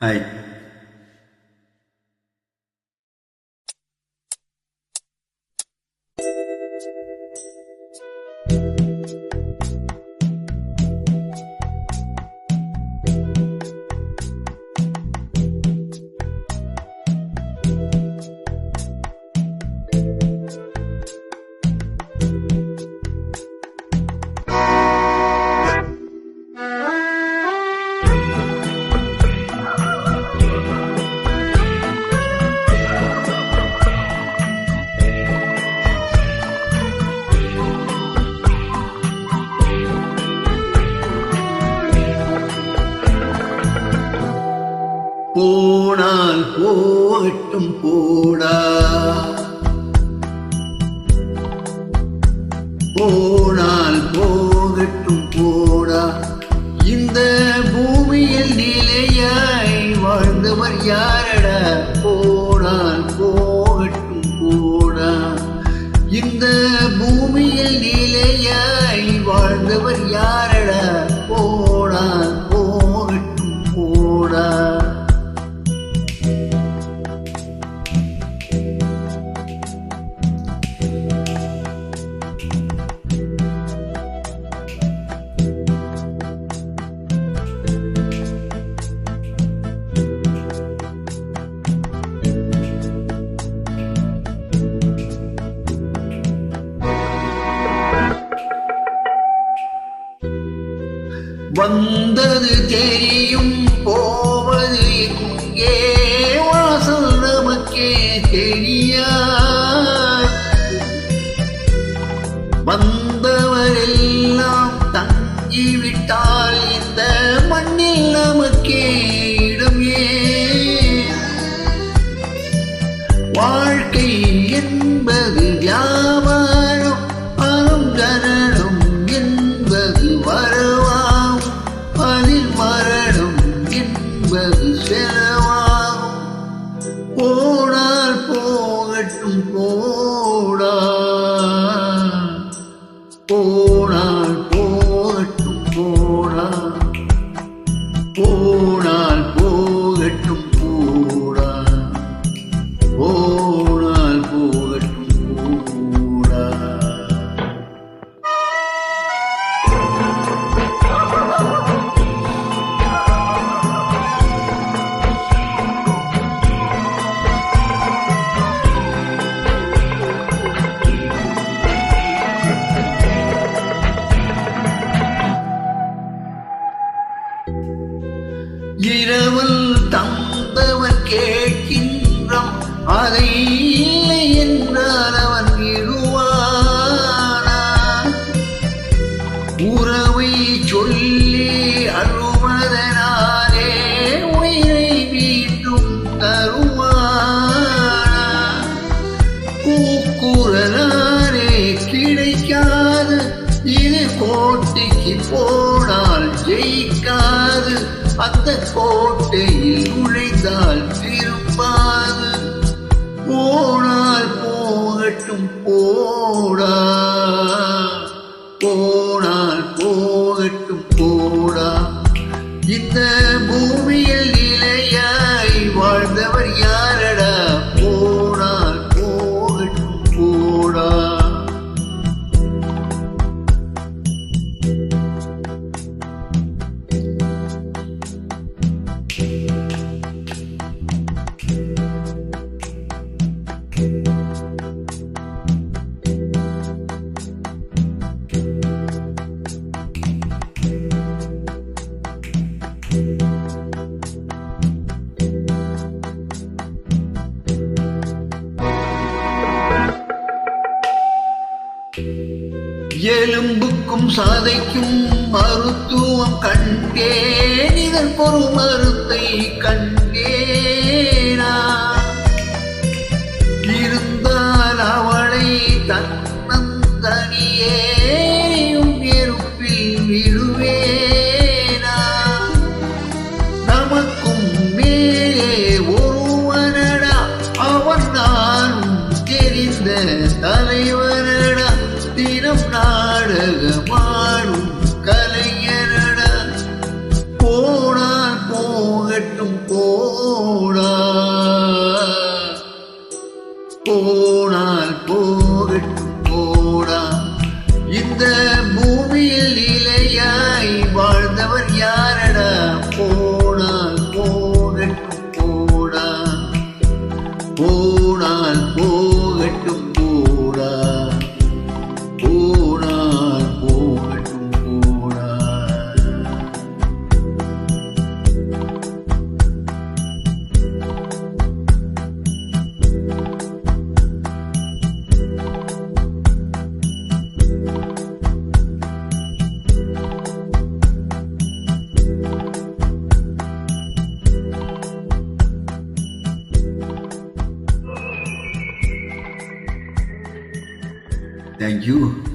Hi. போனால் போகட்டும் போடா, போனால் போகட்டும் போடா. இந்த பூமியில் நிலையாய் வாழ்ந்தவர் யாரடா? போனால் போகட்டும் போடா. இந்த பூமியில் நிலையாய் வாழ்ந்தவர் யாரடா? போனால் போகட்டும் போடா. வந்தது தெரியும், போவது எங்கே? வாசல் நமக்கே தெரியாது. வந்தவரெல்லாம் தங்கிவிட்டால் இந்த மண்ணில் நமக்கே இடம் ஏன்? வாழ்க்கை என்பது வியாபாரம், பணம் கரணம் என்பது வரவாம், அதில் மரணம் என்பது செலவாகும். போனால் போகட்டும் போடா, போனால் போகட்டும் போடா, போனால் போகட்டும் போடா, போனால் போகட்டும் போடா. இரவல் தந்தவன் கேட்கின்றான், அதை இல்லை என்றால் அவன் இழுவானா? உறவை சொல்லி அழுவதனாலே உயிரை மீண்டும் தருவானா? கூக்குரலாலே கிடைக்காது, இது கோட்டைக்கு போனால் ஜெயிக்காது. அந்த கோட்டையில் நுழைந்தால் திரும்பாது. போனால் போகட்டும் போடா, போனால் போகட்டும் போடா. இந்த பூமியில் நிலையாய் வாழ்ந்தவர் யாரடா? போனால் போகட்டும் போடா. எலும்புக்கும் சதைக்கும் மருத்துவம் கண்டேன், இதன் பொரு மருத்தை கண்டேனா? இருந்தால் அவளை தன்னந்தனியே நெருப்பில் விடுவேனா? நமக்கும் மேலே ஒருவனடா, அவன் நானும் தெரிந்த தலைவனடா. தினம் நாடகமாடும் கலைஞனடா. போனால் போகட்டும் போடா, போனால் போகட்டும் போடா. இந்த பூமியில் நிலையாய் வாழ்ந்தவர் யாரடா? போனால் போகட்டும் போடா, போனால் போகட்டும் போடா, போனால் போகட்டும் போடா. Thank you.